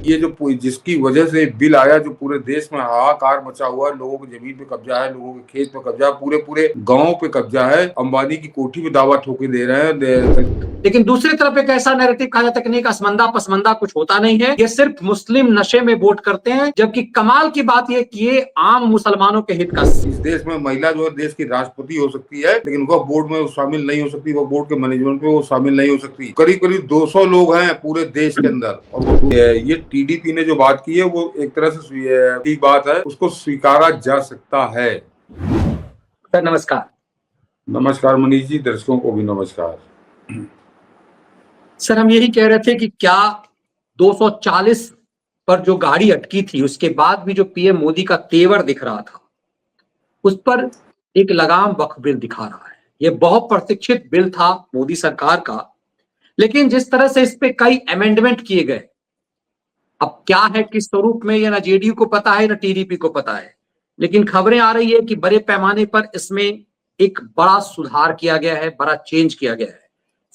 ये जो जिसकी वजह से बिल आया, जो पूरे देश में हाहाकार मचा हुआ है, लोगों की जमीन पे कब्जा है, लोगों के खेत पे कब्जा है, पूरे पूरे गांव पे कब्जा है, अंबानी की कोठी में दावा ठोके दे रहे हैं। लेकिन दूसरी तरफ एक ऐसा नैरेटिव कहा जाता है कि नहीं, असमंदा पसमंदा कुछ होता नहीं है, ये सिर्फ मुस्लिम नशे में वोट करते हैं, जबकि कमाल की बात ये कि ये आम मुसलमानों के हित का। इस देश में महिला जो है देश की राष्ट्रपति हो सकती है, लेकिन वह बोर्ड में शामिल नहीं हो सकती, वह बोर्ड के मैनेजमेंट में वो शामिल नहीं हो सकती। करीब करीब 200 लोग हैं पूरे देश के अंदर, और ये टीडीपी ने जो बात की है वो एक तरह से ठीक बात है, उसको स्वीकारा जा सकता है। सर नमस्कार। नमस्कार मनीष जी, दर्शकों को भी नमस्कार। सर हम यही कह रहे थे कि क्या 240 पर जो गाड़ी अटकी थी उसके बाद भी जो पीएम मोदी का तेवर दिख रहा था, उस पर एक लगाम वक्फ बिल दिखा रहा है। यह बहुत प्रतीक्षित बिल था मोदी सरकार का, लेकिन जिस तरह से इस पे कई अमेंडमेंट किए गए, अब क्या है किस स्वरूप में, ये ना जेडीयू को पता है ना टीडीपी को पता है, लेकिन खबरें आ रही है कि बड़े पैमाने पर इसमें एक बड़ा सुधार किया गया है, बड़ा चेंज किया गया है।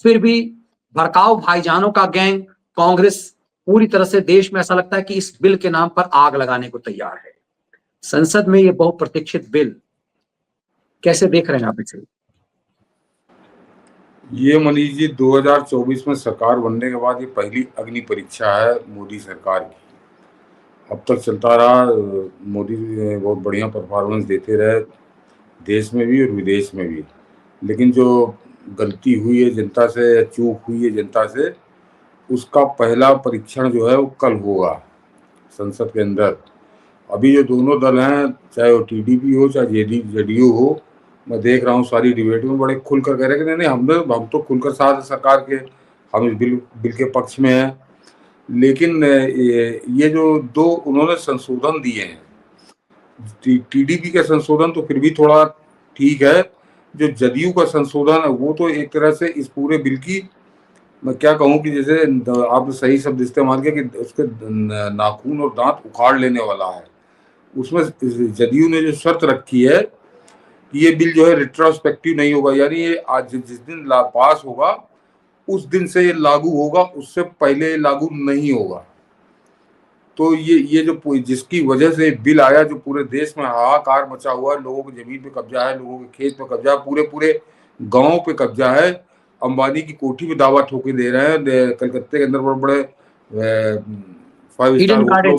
फिर भी भड़काऊ भाईजानों का गैंग कांग्रेस पूरी तरह से देश में ऐसा लगता है कि इस बिल के नाम पर आग लगाने को तैयार है। संसद में ये बहुत प्रतीक्षित बिल कैसे देख रहे हैं आप इसे? ये मनीष जी 2024 में सरकार बनने के बाद ये पहली अग्नि परीक्षा है मोदी सरकार की। अब तक चलता रहा, मोदी बहुत बढ़िया परफॉर्मेंस देते रहे देश में भी और विदेश में भी, लेकिन जो गलती हुई है जनता से, चूक हुई है जनता से, उसका पहला परीक्षण जो है वो कल होगा संसद के अंदर। अभी जो दोनों दल हैं, चाहे वो टीडीपी हो चाहे जेडीयू हो, मैं देख रहा हूँ सारी डिबेट में बड़े खुलकर कह रहे हैं कि नहीं हम तो खुलकर साथ है सरकार के, हम इस बिल के पक्ष में हैं। लेकिन ये जो दो उन्होंने संशोधन दिए हैं, टीडीपी का संशोधन तो फिर भी थोड़ा ठीक है, जो जदयू का संशोधन है वो तो एक तरह से इस पूरे बिल की, मैं क्या कहूँ कि जैसे आपने सही शब्द इस्तेमाल किया कि उसके नाखून और दांत उखाड़ लेने वाला है। उसमें जदयू ने जो शर्त रखी है कि ये बिल जो है रिट्रोस्पेक्टिव नहीं होगा, यानी ये आज जिस दिन पास होगा उस दिन से ये लागू होगा, उससे पहले लागू नहीं होगा। तो ये जो जिसकी वजह से बिल आया, जो पूरे देश में हाहाकार मचा हुआ है, लोगों की जमीन पे कब्जा है, लोगों के खेत पे कब्जा है, पूरे पूरे गांव पे कब्जा है, अंबानी की कोठी में दावा ठोके दे रहे हैं, कलकत्ते के अंदर बड़े बड़े 5 स्टार होटलों,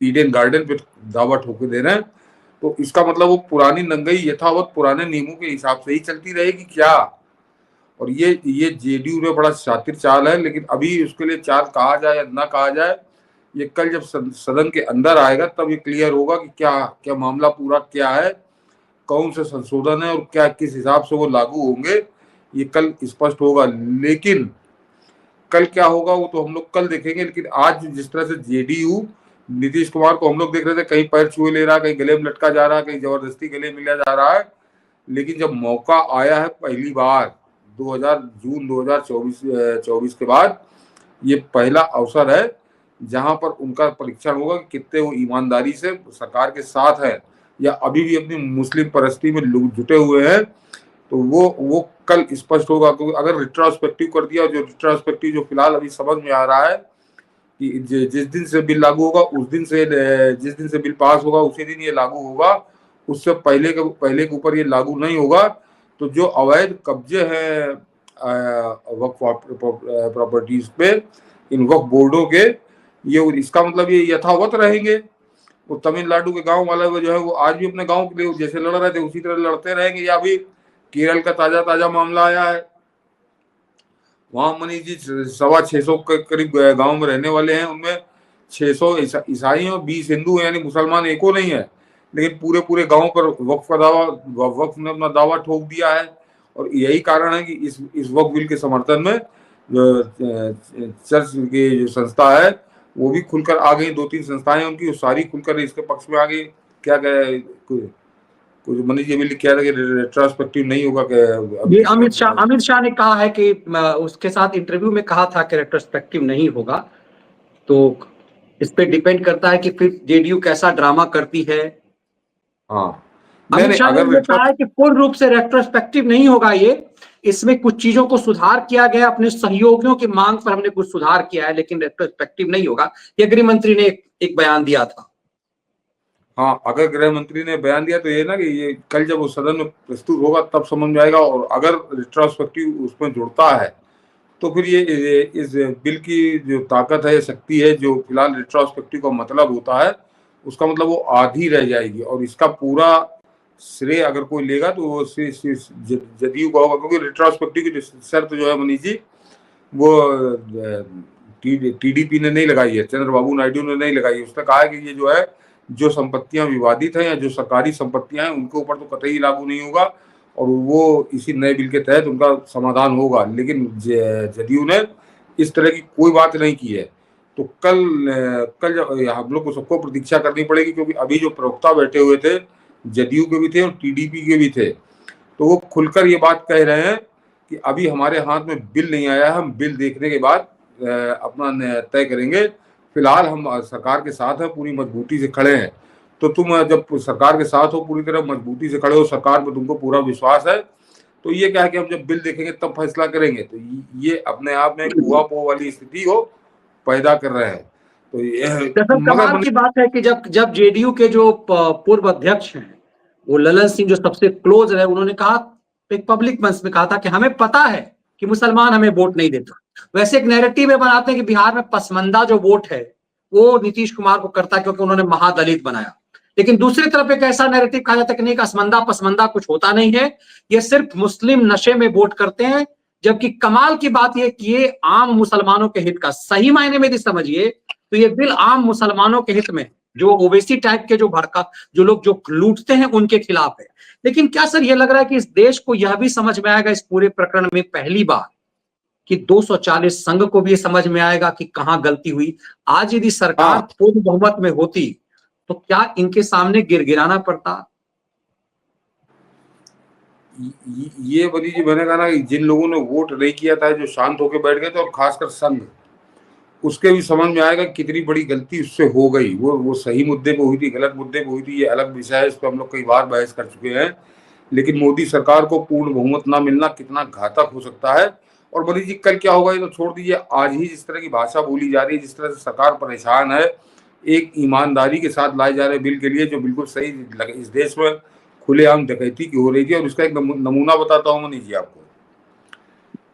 ईडन गार्डन पे दावा ठोके दे रहे हैं। तो इसका मतलब वो पुरानी नंगई यथावत पुराने नियमों के हिसाब से ही चलती रहेगी क्या? और ये जेडीयू ने बड़ा शातिर चाल है, लेकिन अभी उसके लिए चाल कहा जाए या ना कहा जाए, ये कल जब सदन के अंदर आएगा तब ये क्लियर होगा कि क्या क्या मामला पूरा क्या है, कौन से संशोधन है और क्या किस हिसाब से वो लागू होंगे, ये कल स्पष्ट होगा। लेकिन कल क्या होगा वो तो हम लोग कल देखेंगे। लेकिन आज जिस तरह से जेडीयू नीतीश कुमार को हम लोग देख रहे थे, कहीं पैर छुए ले रहा, कहीं गले में लटका जा रहा, कहीं जबरदस्ती गले मिला जा रहा है, लेकिन जब मौका आया है पहली बार जून 2024 के बाद, ये पहला अवसर है जहां पर उनका परीक्षण होगा कि कितने वो ईमानदारी से सरकार के साथ है या अभी भी अपनी मुस्लिम परस्ती में जुटे हुए हैं। तो वो कल स्पष्ट होगा। क्योंकि अगर रिट्रोस्पेक्टिव कर दिया, जो रिट्रोस्पेक्टिव जो फिलहाल अभी समझ में आ रहा है कि जिस दिन से बिल लागू होगा उस दिन से, जिस दिन से बिल पास होगा उसी दिन ये लागू होगा, उससे पहले के ऊपर ये लागू नहीं होगा। तो जो अवैध कब्जे हैं वक्फ प्रॉपर्टीज पे, इन वक्फ बोर्डों के, ये इसका मतलब ये यथावत रहेंगे। वो तमिलनाडु के गांव वाले जो है वो आज भी अपने गांव के लिए जैसे लड़ रहे थे उसी तरह लड़ते रहेंगे। या अभी केरल का ताजा मामला आया है, वहां मनीष जी 650 के करीब गांव में रहने वाले हैं, उनमें 600 ईसाई और 20 हिंदू हैं, यानी मुसलमान एको नहीं है। लेकिन पूरे गांव पर वक्फ ने अपना दावा ठोक दिया है। और यही कारण है कि इस वक्फ बिल के समर्थन में चर्च की जो संस्था है वो भी खुलकर आ गई। 2-3 संस्थाएं उनकी सारी खुलकर इसके पक्ष में आ गई। क्या कहे कुछ मनीष जी भी लिख था कि रेट्रोस्पेक्टिव नहीं होगा। ये अमित शाह ने कहा है कि उसके साथ इंटरव्यू में कहा था कि रेट्रोस्पेक्टिव नहीं होगा। तो इस पे डिपेंड करता है कि फिर जेडीयू कैसा ड्रामा करती है। हाँ, अमित शाह ने ये कहा है कि पूर्ण रूप से रेट्रोस्पेक्टिव नहीं होगा ये, इसमें कुछ चीजों को सुधार किया गया, अपने सहयोगियों की मांग पर हमने कुछ सुधार किया है, लेकिन रेट्रोस्पेक्टिव नहीं होगा, ये गृह मंत्री ने एक बयान दिया था। हाँ, अगर गृह मंत्री ने बयान दिया तो ये ना कि ये कल जब वो सदन में प्रस्तुत होगा तब समझ में आएगा, और अगर रिट्रोस्पेक्टिव उसमें जुड़ता है तो फिर ये इस बिल की जो ताकत है, शक्ति है, जो फिलहाल रिट्रोस्पेक्टिव का मतलब होता है, उसका मतलब वो आधी रह जाएगी, और इसका पूरा श्रेय अगर कोई लेगा तो वो जदयू का होगा, क्योंकि रिट्रोस्पेक्टिव की शर्त जो है मनीष जी, वो टीडीपी ने नहीं लगाई है, चंद्रबाबू नायडू ने नहीं लगाई है। उसने कहा है कि ये जो है, जो संपत्तियां विवादित हैं या जो सरकारी संपत्तियां हैं उनके ऊपर तो कतई लागू नहीं होगा, और वो इसी नए बिल के तहत उनका समाधान होगा। लेकिन जदयू ने इस तरह की कोई बात नहीं की है। तो कल जब हम लोग को सबको प्रतीक्षा करनी पड़ेगी, क्योंकि अभी जो प्रवक्ता बैठे हुए थे, जदयू के भी थे और टीडीपी के भी थे, तो वो खुलकर ये बात कह रहे हैं कि अभी हमारे हाथ में बिल नहीं आया है, हम बिल देखने के बाद अपना तय करेंगे। फिलहाल हम सरकार के साथ हैं, पूरी मजबूती से खड़े हैं। तो तुम जब सरकार के साथ हो, पूरी तरह मजबूती से खड़े हो, सरकार पर तुमको पूरा विश्वास है, तो ये क्या है कि हम जब बिल देखेंगे तब फैसला करेंगे। तो ये अपने आप में ऊहापोह वाली स्थिति को पैदा कर रहे हैं। तो ये कमाल की बात है कि जब जेडीयू के जो पूर्व अध्यक्ष हैं, वो ललन सिंह जो सबसे क्लोज है, उन्होंने कहा, एक पब्लिक मंच में कहा था कि हमें पता है कि मुसलमान हमें वोट नहीं देता। वैसे एक नैरेटिव में बनाते हैं कि बिहार में पसमंदा जो वोट है वो नीतीश कुमार को करता है क्योंकि उन्होंने महादलित बनाया, लेकिन दूसरी तरफ एक ऐसा नैरेटिव कहा जाता है कि नहीं, असमंदा पसमंदा कुछ होता नहीं है, ये सिर्फ मुस्लिम नशे में वोट करते हैं। जबकि कमाल की बात यह कि ये आम मुसलमानों के हित का, सही मायने में यदि समझिए तो ये बिल आम मुसलमानों के हित में, जो ओबीसी टाइप के जो भड़का जो लोग जो लूटते हैं उनके खिलाफ है। लेकिन क्या सर ये लग रहा है कि इस देश को यह भी समझ में आएगा इस पूरे प्रकरण में पहली बार कि 240 संघ को भी समझ में आएगा कि कहां गलती हुई। आज यदि सरकार पूर्ण बहुमत में होती तो क्या इनके सामने गिड़गिड़ाना पड़ता? ये बनी जी, मैंने कहा ना कि जिन लोगों ने वोट नहीं किया था, जो शांत होकर बैठ गए थे, और खासकर संघ, उसके भी समझ में आएगा कितनी बड़ी गलती उससे हो गई। वो सही मुद्दे पे हुई थी, गलत मुद्दे पे हुई थी, ये अलग विषय है, इस पर हम लोग कई बार बहस कर चुके हैं। लेकिन मोदी सरकार को पूर्ण बहुमत ना मिलना कितना घातक हो सकता है। और मोदी जी कल क्या होगा ये तो छोड़ दीजिए, आज ही जिस तरह की भाषा बोली जा रही है, जिस तरह से सरकार परेशान है एक ईमानदारी के साथ लाए जा रहे बिल के लिए, जो बिल्कुल सही लगे, इस देश में खुलेआम डकैती की हो रही थी। और इसका एक नमूना बताता हूँ मनीष जी आपको,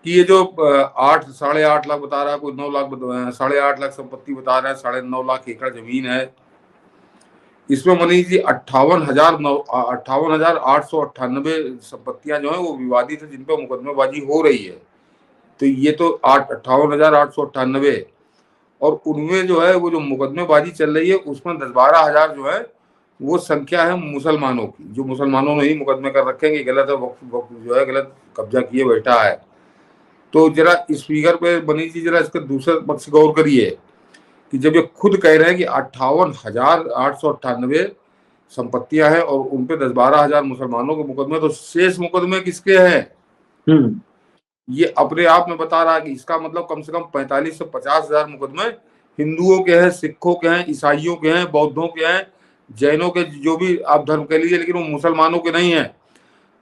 कि ये जो 8-8.5 लाख बता रहा है, कोई 9 लाख 8.5 लाख संपत्ति बता रहा है, 9.5 लाख एकड़ जमीन है, इसमें मनीष जी 58,898 संपत्तियां जो है वो विवादित है, जिन पर मुकदमेबाजी हो रही है। तो ये तो 58,898, और उनमें जो है वो जो मुकदमेबाजी चल रही है उसमें 10-12 हजार जो है वो संख्या है मुसलमानों की, जो मुसलमानों ने ही मुकदमे कर रखे हैं कि गलत है, वक्फ जो है गलत कब्जा किए बैठा है। तो जरा इस फिगर पे मनीष जी जरा इसका दूसरा पक्ष गौर करिए कि जब ये खुद कह रहे हैं कि 58,898 संपत्तियां हैं और उन पे 10-12 हजार मुसलमानों के मुकदमे, तो शेष मुकदमे किसके हैं? ये अपने आप में बता रहा है कि इसका मतलब कम से कम 45 से 50 हजार मुकदमे हिंदुओं के हैं, सिखों के हैं, ईसाइयों के हैं, बौद्धों के हैं, जैनों के, जो भी आप धर्म कह लीजिए, लेकिन वो मुसलमानों के नहीं है।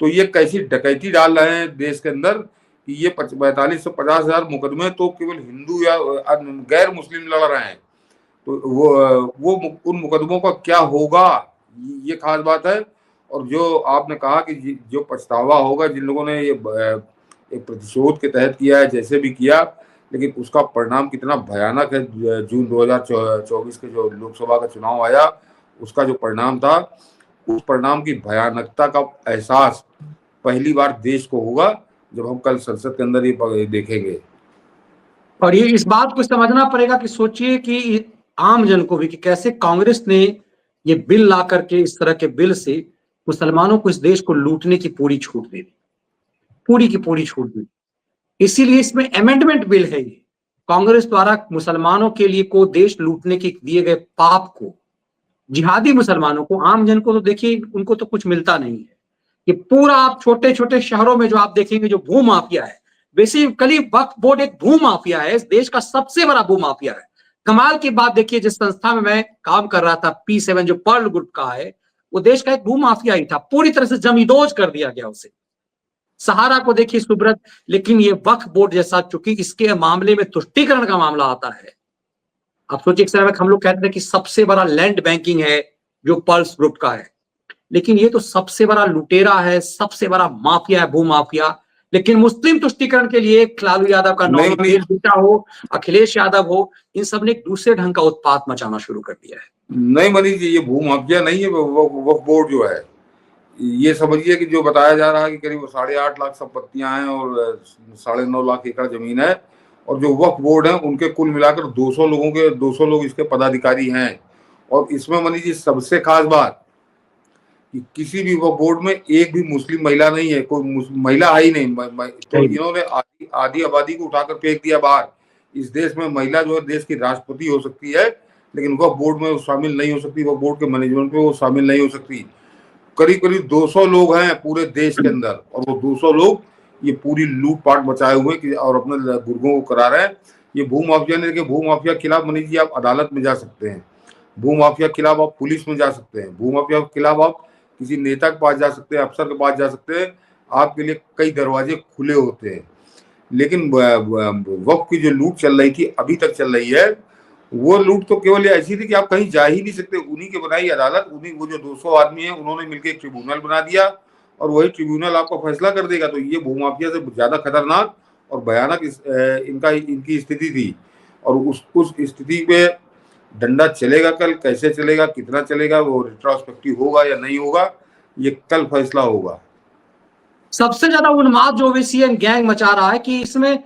तो ये कैसी डकैती डाल रहे हैं देश के अंदर कि ये 45 से 50 हजार मुकदमे तो केवल हिंदू या गैर मुस्लिम लड़ रहे हैं। तो वो उन मुकदमों का क्या होगा, ये खास बात है। और जो आपने कहा कि जो पछतावा होगा जिन लोगों ने ये एक प्रतिशोध के तहत किया है, जैसे भी किया, लेकिन उसका परिणाम कितना भयानक है। जून 2024 के जो लोकसभा का चुनाव आया, उसका जो परिणाम था, उस परिणाम की भयानकता का एहसास पहली बार देश को होगा जब हम कल संसद के अंदर ये देखेंगे। और ये इस बात को समझना पड़ेगा कि सोचिए कि आम जन को भी कि कैसे कांग्रेस ने ये बिल ला करके, इस तरह के बिल से मुसलमानों को इस देश को लूटने की पूरी छूट दे दी, पूरी की पूरी छूट दी। इसीलिए इसमें अमेंडमेंट बिल है ये, कांग्रेस द्वारा मुसलमानों के लिए को देश लूटने के दिए गए पाप को, जिहादी मुसलमानों को, आम जन को तो देखिए उनको तो कुछ मिलता नहीं है। ये पूरा आप छोटे छोटे शहरों में जो आप देखेंगे जो भू माफिया है, बेसिकली वक्फ बोर्ड एक भू माफिया है, इस देश का सबसे बड़ा भू माफिया है। कमाल की बात देखिए, जिस संस्था में मैं काम कर रहा था P7 जो पर्ल ग्रुप का है, वो देश का एक भूमाफिया ही था, पूरी तरह से जमींदोज कर दिया गया उसे। सहारा को देखिए सुब्रत, लेकिन ये वक्फ बोर्ड जैसा, चूंकि इसके मामले में तुष्टीकरण का मामला आता है। आप सोचिए, एक समय में हम लोग कहते थे कि सबसे बड़ा लैंड बैंकिंग है जो पर्ल्स ग्रुप का है, लेकिन ये तो सबसे बड़ा लुटेरा है, सबसे बड़ा माफिया है, भूमाफिया। लेकिन मुस्लिम तुष्टीकरण के लिए लालू यादव का नहीं मनीष नौनियाल बेटा हो, अखिलेश यादव हो, इन सब ने एक दूसरे ढंग का उत्पात मचाना शुरू कर दिया है। नहीं मनीष जी, ये भूमाफिया नहीं है, वक्फ बोर्ड जो है, ये समझिए कि जो बताया जा रहा है कि करीब 8.5 लाख संपत्तियां हैं और 9.5 लाख एकड़ जमीन है, और जो वक्फ बोर्ड है उनके कुल मिलाकर 200 लोग इसके पदाधिकारी हैं। और इसमें मनीष जी सबसे खास बात कि किसी भी वक्फ बोर्ड में एक भी मुस्लिम महिला नहीं है, कोई महिला आई नहीं। तो इन्होंने आधी आबादी को उठाकर फेंक दिया बाहर। इस देश में महिला जो है देश की राष्ट्रपति हो सकती है, लेकिन वक्फ बोर्ड में वो शामिल नहीं हो सकती, वक्फ बोर्ड के मैनेजमेंट में वो शामिल नहीं हो सकती। करीब करीब 200 लोग हैं पूरे देश के अंदर, और वो 200 लोग ये पूरी लूटपाट मचाए हुए और अपने गुर्गों को करा रहे हैं। ये भूमाफिया ने, देखिए भूमाफिया के खिलाफ मनीष जी आप अदालत में जा सकते हैं, भूमाफिया के खिलाफ आप पुलिस में जा सकते हैं, भूमाफिया के खिलाफ आप किसी नेता के पास जा सकते हैं, अफसर के पास जा सकते हैं, आपके लिए कई दरवाजे खुले होते हैं। लेकिन वक्त की जो लूट चल रही थी, अभी तक चल रही है, वो लूट तो केवल ऐसी थी कि आप कहीं जा ही नहीं सकते। उन्हीं के बनाई अदालत, उन्हीं वो जो 200 आदमी है उन्होंने मिलकर एक ट्रिब्यूनल बना दिया, और वही ट्रिब्यूनल आपका फैसला कर देगा। तो ये भूमाफिया से ज्यादा खतरनाक और भयानक इनकी स्थिति थी। और उस स्थिति पे डंडा चलेगा कल, कैसे चलेगा, कितना चलेगा, वो रिट्रोस्पेक्टिव होगा या नहीं होगा, ये कल फैसला होगा। सबसे ज्यादा उन्माद जो ओवैसी गैंग मचा रहा है कि इसमें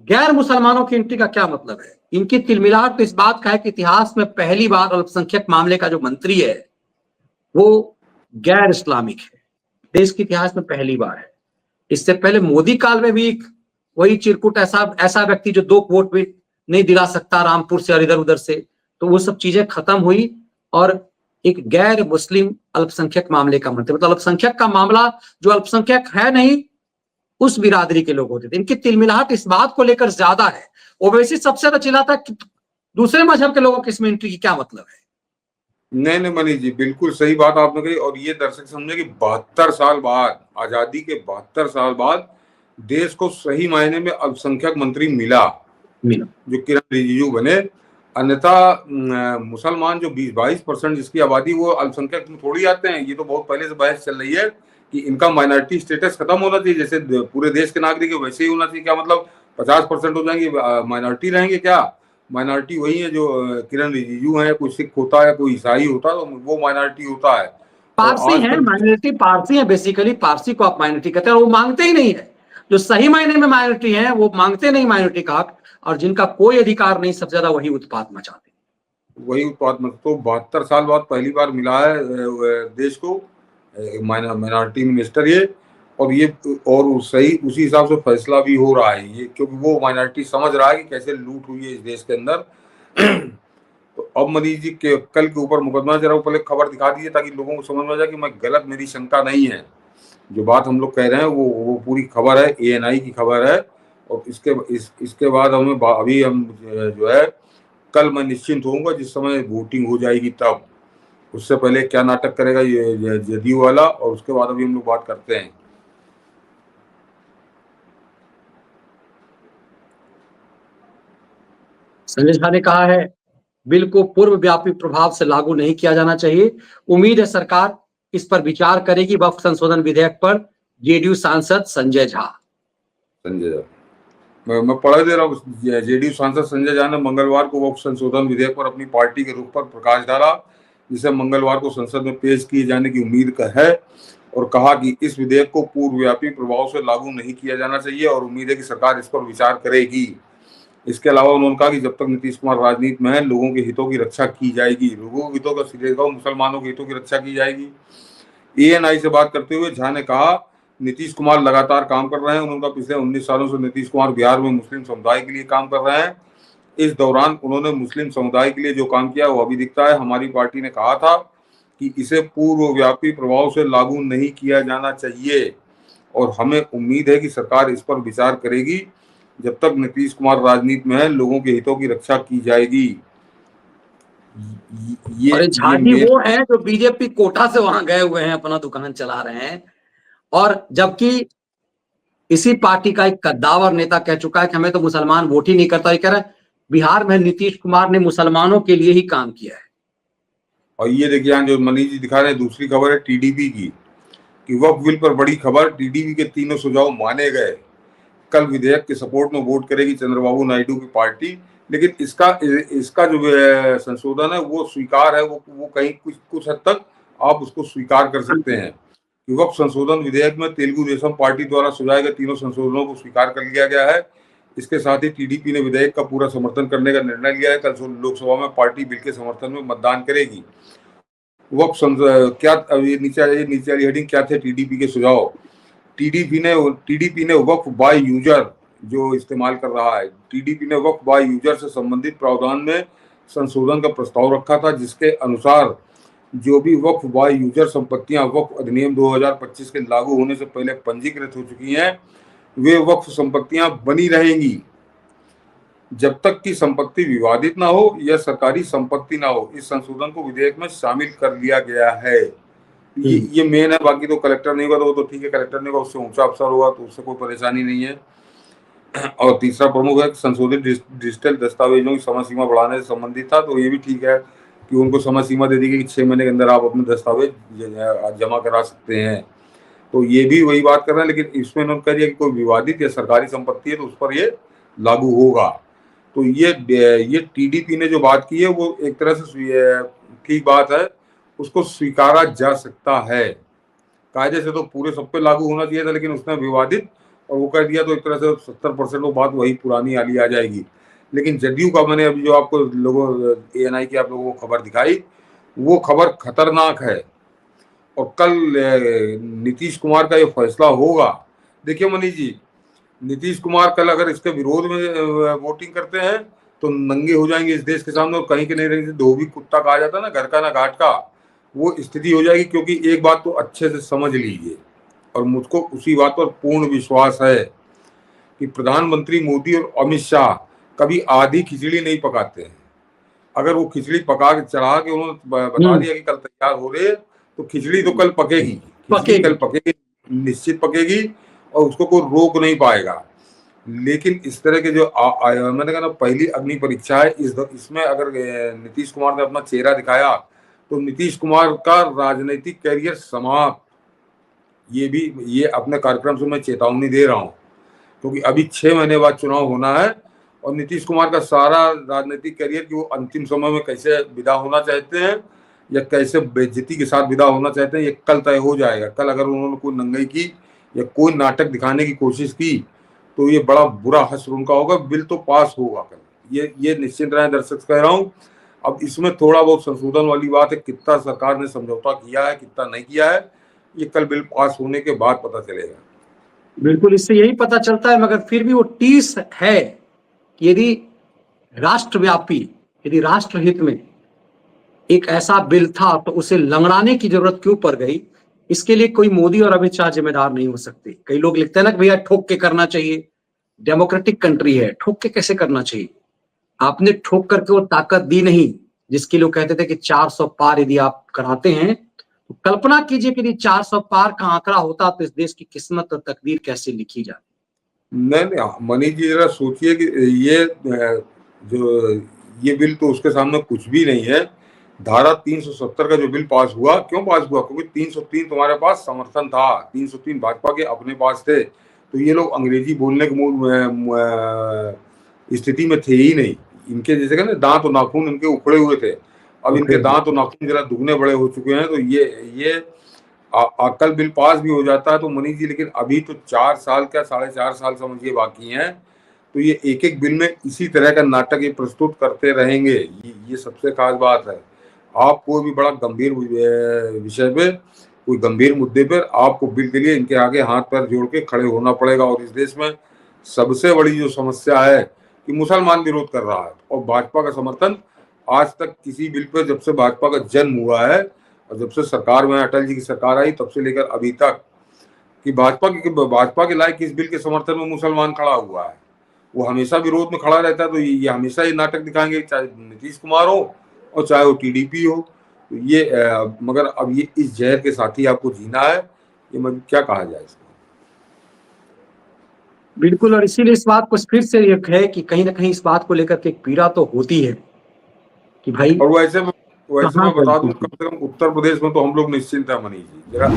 गैर मुसलमानों की एंट्री का क्या मतलब है। इनकी तिलमिलाहट तो इस बात का है कि इतिहास में पहली बार अल्पसंख्यक मामले का जो मंत्री है वो गैर इस्लामिक है, देश के इतिहास में पहली बार है। इससे पहले मोदी काल में भी वही चिरकुट ऐसा व्यक्ति जो 2 वोट भी नहीं दिला सकता रामपुर से और इधर उधर से, तो वो सब चीजें खत्म हुई और एक गैर मुस्लिम अल्पसंख्यक मामले का मंत्री, मतलब अल्पसंख्यक का मामला जो अल्पसंख्यक है नहीं उस बिरादरी के लोग होते थे। इनकी तिलमिलाहट इस बात को लेकर ज्यादा है। ओवैसी सबसे ज्यादा चिल्लाता है दूसरे मजहब के लोगों की इसमें एंट्री की क्या मतलब है। नहीं मनीष जी, बिल्कुल सही बात आपने कही। और ये दर्शक समझे कि 72 साल बाद, आजादी के 72 साल बाद देश को सही मायने में अल्पसंख्यक मंत्री मिला जो किरण रिजिजू बने। अन्यथा मुसलमान जो 20-22% जिसकी आबादी, वो अल्पसंख्यक में थोड़ी आते हैं। ये तो बहुत पहले से बहस चल रही है कि इनका माइनॉरिटी स्टेटस खत्म होना चाहिए, जैसे पूरे देश के नागरिक है वैसे ही होना चाहिए। क्या मतलब 50% हो जाएंगे, माइनॉरिटी रहेंगे क्या? माइनॉरिटी वही है जो किरण रिजिजू है, कोई सिख होता है, कोई ईसाई होता है, तो वो माइनॉरिटी होता है। पारसी है, माइनॉरिटी पारसी है, बेसिकली पारसी को आप माइनॉरिटी कहते हैं, और वो मांगते ही नहीं है। जो सही मायने में माइनॉरिटी है वो मांगते नहीं माइनॉरिटी का हक, और जिनका कोई अधिकार नहीं सबसे ज्यादा वही उत्पात मचाते, वही उत्पात मत। तो 72 साल बाद पहली बार मिला है देश को माइनॉरिटी मिनिस्टर ये, और सही उसी हिसाब से फैसला भी हो रहा है ये, क्योंकि वो माइनॉरिटी समझ रहा है कि कैसे लूट हुई है इस देश के अंदर। तो अब मनीष जी के कल के ऊपर मुकदमा, जरा पहले खबर दिखा दीजिए ताकि लोगों को समझ में आ जाए कि मैं गलत, मेरी शंका नहीं है। जो बात हम लोग कह रहे हैं वो पूरी खबर है, ANI की खबर है। और इसके बाद अभी हम जो है, कल मैं निश्चिंत होऊंगा जिस समय वोटिंग हो जाएगी तब। उससे पहले क्या नाटक करेगा ये जदयू वाला, और उसके बाद अभी हम लोग बात करते हैं। संजय झा ने कहा है बिल को पूर्व व्यापी प्रभाव से लागू नहीं किया जाना चाहिए, उम्मीद है सरकार इस पर विचार करेगी। वक्फ संशोधन विधेयक पर जेडीयू सांसद संजय झा। मैं पढ़ा दे रहा हूँ। जेडीयू सांसद संजय झा ने मंगलवार को वक्फ संशोधन विधेयक पर अपनी पार्टी के रुख पर प्रकाश डाला, जिसे मंगलवार को संसद में पेश किए जाने की उम्मीद है, और कहा कि इस विधेयक को पूर्वव्यापी प्रभाव से लागू नहीं किया जाना चाहिए और उम्मीद है कि सरकार इस पर विचार करेगी। इसके अलावा उन्होंने कहा कि जब तक नीतीश कुमार राजनीति में है, लोगों के हितों की रक्षा की जाएगी, लोगों के हितों का सिलेगा, मुसलमानों के हितों की रक्षा की जाएगी। ANI से बात करते हुए झा ने कहा, नीतीश कुमार लगातार काम कर रहे हैं। उन्होंने कहा पिछले 19 सालों से नीतीश कुमार बिहार में मुस्लिम समुदाय के लिए काम कर रहे हैं। इस दौरान उन्होंने मुस्लिम समुदाय के लिए जो काम किया वो अभी दिखता है। हमारी पार्टी ने कहा था कि इसे पूर्वव्यापी प्रभाव से लागू नहीं किया जाना चाहिए, और हमें उम्मीद है कि सरकार इस पर विचार करेगी। जब तक नीतीश कुमार राजनीति में है, लोगों के हितों की रक्षा की जाएगी। ये और ये ये झाजी मेन वो है जो बीजेपी कोटा से वहां गए हुए हैं, अपना दुकान चला रहे हैं। और जबकि इसी पार्टी का एक कद्दावर नेता कह चुका है कि हमें तो मुसलमान वोट ही नहीं करता। ये कह रहा है बिहार में नीतीश कुमार ने मुसलमानों के लिए ही काम किया है। और ये देखिए यहाँ जो मनीष जी दिखा रहे हैं, दूसरी खबर है टीडीपी की, कि वक्फ बिल पर बड़ी खबर, टीडीपी के तीनों सुझाव माने गए, कल विधेयक के सपोर्ट में वोट करेगी चंद्रबाबू नायडू की पार्टी। लेकिन इसका इसका जो संशोधन है वो स्वीकार है, वो कहीं कुछ हद तक आप उसको स्वीकार कर सकते हैं कि वक्फ संशोधन विधेयक में तेलुगु देशम पार्टी द्वारा सुझाए गए तीनों संशोधनों को स्वीकार कर लिया गया है। इसके साथ ही टीडीपी ने विधेयक का पूरा समर्थन करने का निर्णय लिया है। कल लोकसभा में पार्टी बिल के समर्थन में मतदान करेगी। वक्फ क्या ये नीचे वाली हेडिंग क्या थे टीडीपी के सुझाव? टीडीपी ने वक्फ बाय यूजर जो इस्तेमाल कर रहा है, टीडीपी ने वक्फ बाय यूजर से संबंधित प्रावधान में संशोधन का प्रस्ताव रखा था, जिसके अनुसार जो भी वक्फ बाय यूजर संपत्तियां वक्फ अधिनियम 2025 के लागू होने से पहले पंजीकृत हो चुकी हैं, वे वक्फ संपत्तियां बनी रहेंगी जब तक कि संपत्ति विवादित ना हो या सरकारी संपत्ति ना हो। इस संशोधन को विधेयक में शामिल कर लिया गया है। ये मेन है, बाकी तो कलेक्टर नहीं होगा तो ठीक है, कलेक्टर नहीं होगा उससे ऊंचा अफसर होगा तो उससे कोई परेशानी नहीं है। और तीसरा प्रमुख है संशोधित डिजिटल दस्तावेजों की समय सीमा बढ़ाने से संबंधित था, तो ये भी ठीक है कि उनको समय सीमा दे दी गई कि 6 महीने के अंदर आप अपने दस्तावेज जमा करा सकते हैं। तो ये भी वही बात कर रहे हैं, लेकिन इसमें उन्होंने कह दिया कि कोई विवादित या सरकारी संपत्ति है तो उस पर ये लागू होगा। तो ये टीडीपी ने जो बात की है वो एक तरह से ठीक बात है, उसको स्वीकारा जा सकता है। कायदे से तो पूरे सब पे लागू होना चाहिए था, लेकिन उसने विवादित और वो कह दिया तो एक तरह से 70% वो बात वही पुरानी वाली आ जाएगी। लेकिन जदयू का मैंने अभी जो आपको लोगों एएनआई की आप लोगों को खबर दिखाई, वो खबर खतरनाक है। और कल नीतीश कुमार का ये फैसला होगा। देखिए मनीष जी, नीतीश कुमार कल अगर इसके विरोध में वोटिंग करते हैं तो नंगे हो जाएंगे इस देश के सामने, और कहीं के नहीं रहेंगे। धोबी कुत्ता कहा जाता है ना, घर का ना घाट का, वो स्थिति हो जाएगी। क्योंकि एक बात तो अच्छे से समझ लीजिए, और मुझको उसी बात पर पूर्ण विश्वास है कि प्रधानमंत्री मोदी और अमित शाह कभी आधी खिचड़ी नहीं पकाते हैं। अगर वो खिचड़ी पका के चढ़ा के उन्होंने बता दिया कि कल तैयार हो रहे, तो खिचड़ी तो कल पकेगी, खिचड़ी कल पकेगी, निश्चित पकेगी, और उसको कोई रोक नहीं पाएगा। लेकिन इस तरह के जो मैंने कहा ना, पहली अग्नि परीक्षा है, इसमें अगर नीतीश कुमार ने अपना चेहरा दिखाया तो नीतीश कुमार का राजनीतिक कैरियर समाप्त। ये अपने कार्यक्रम से मैं चेतावनी दे रहा हूँ, क्योंकि अभी 6 महीने बाद चुनाव होना है, और नीतीश कुमार का सारा राजनीतिक करियर कि वो अंतिम समय में कैसे विदा होना चाहते हैं या कैसे बेइज्जती के साथ विदा होना चाहते हैं, ये कल तय हो जाएगा। कल अगर उन्होंने कोई नंगाई की या कोई नाटक दिखाने की कोशिश की तो ये बड़ा बुरा हश्र उनका होगा। बिल तो पास होगा कल, ये निश्चिंत रहे दर्शक कह रहा हूँ। अब इसमें थोड़ा बहुत संशोधन वाली बात है, कितना सरकार ने समझौता किया है कितना नहीं किया है, ये कल बिल पास होने के बाद पता चलेगा। बिल्कुल, इससे यही पता चलता है। मगर फिर भी वो टीस है कि यदि राष्ट्रव्यापी, यदि राष्ट्रहित में एक ऐसा बिल था तो उसे लंगड़ाने की जरूरत क्यों पड़ गई? इसके लिए कोई मोदी और अमित शाह जिम्मेदार नहीं हो सकते। कई लोग लिखते हैं ना कि भैया ठोक के करना चाहिए, डेमोक्रेटिक कंट्री है, ठोक के कैसे करना चाहिए? आपने ठोक करके वो ताकत दी नहीं जिसके लोग कहते थे कि 400 पार यदि आप कराते हैं तो कल्पना कीजिए कि 400 पार का आंकड़ा होता तो इस देश की किस्मत और तकदीर कैसे लिखी जाती। नहीं मनीष जी, जरा सोचिए कि जो ये बिल तो उसके सामने कुछ भी नहीं है। धारा 370 का जो बिल पास हुआ, क्यों पास हुआ? क्योंकि 303 तुम्हारे पास समर्थन था, 303 भाजपा के अपने पास थे, तो ये लोग अंग्रेजी बोलने की स्थिति में थे ही नहीं। इनके जैसे कहते दांत और नाखून इनके उखड़े हुए थे, अब इनके दांत और नाखून जरा दुगने बड़े हो चुके हैं। तो ये कल बिल पास भी हो जाता है तो मनीष जी, लेकिन अभी तो 4 साल क्या 4.5 साल समझिए बाकी हैं, तो ये एक एक बिल में इसी तरह का नाटक ये प्रस्तुत करते रहेंगे। ये सबसे खास बात है। आप कोई भी बड़ा गंभीर विषय पे, कोई गंभीर मुद्दे पर आपको बिल के लिए इनके आगे हाथ पैर जोड़ के खड़े होना पड़ेगा। और इस देश में सबसे बड़ी जो समस्या है कि मुसलमान विरोध कर रहा है, और भाजपा का समर्थन आज तक किसी बिल पे, जब से भाजपा का जन्म हुआ है और जब से सरकार में अटल जी की सरकार आई तब से लेकर अभी तक, कि भाजपा के लायक इस बिल के समर्थन में मुसलमान खड़ा हुआ है, वो हमेशा विरोध में खड़ा रहता है। तो ये हमेशा ये नाटक दिखाएंगे, चाहे नीतीश कुमार हो और चाहे वो टीडीपी हो। तो ये मगर अब ये इस जहर के साथ ही आपको जीना है, ये मतलब क्या कहा जाए इसको। बिल्कुल, और इसीलिए इस बात को फिर से एक है कि कहीं ना कहीं इस बात को लेकर के एक पीड़ा तो होती है कि भाई और वैसे कहाँ मैं बता गलती दूं, थी। कम से कम उत्तर प्रदेश में तो हम लोग निश्चिंत है मनीष जी, जरा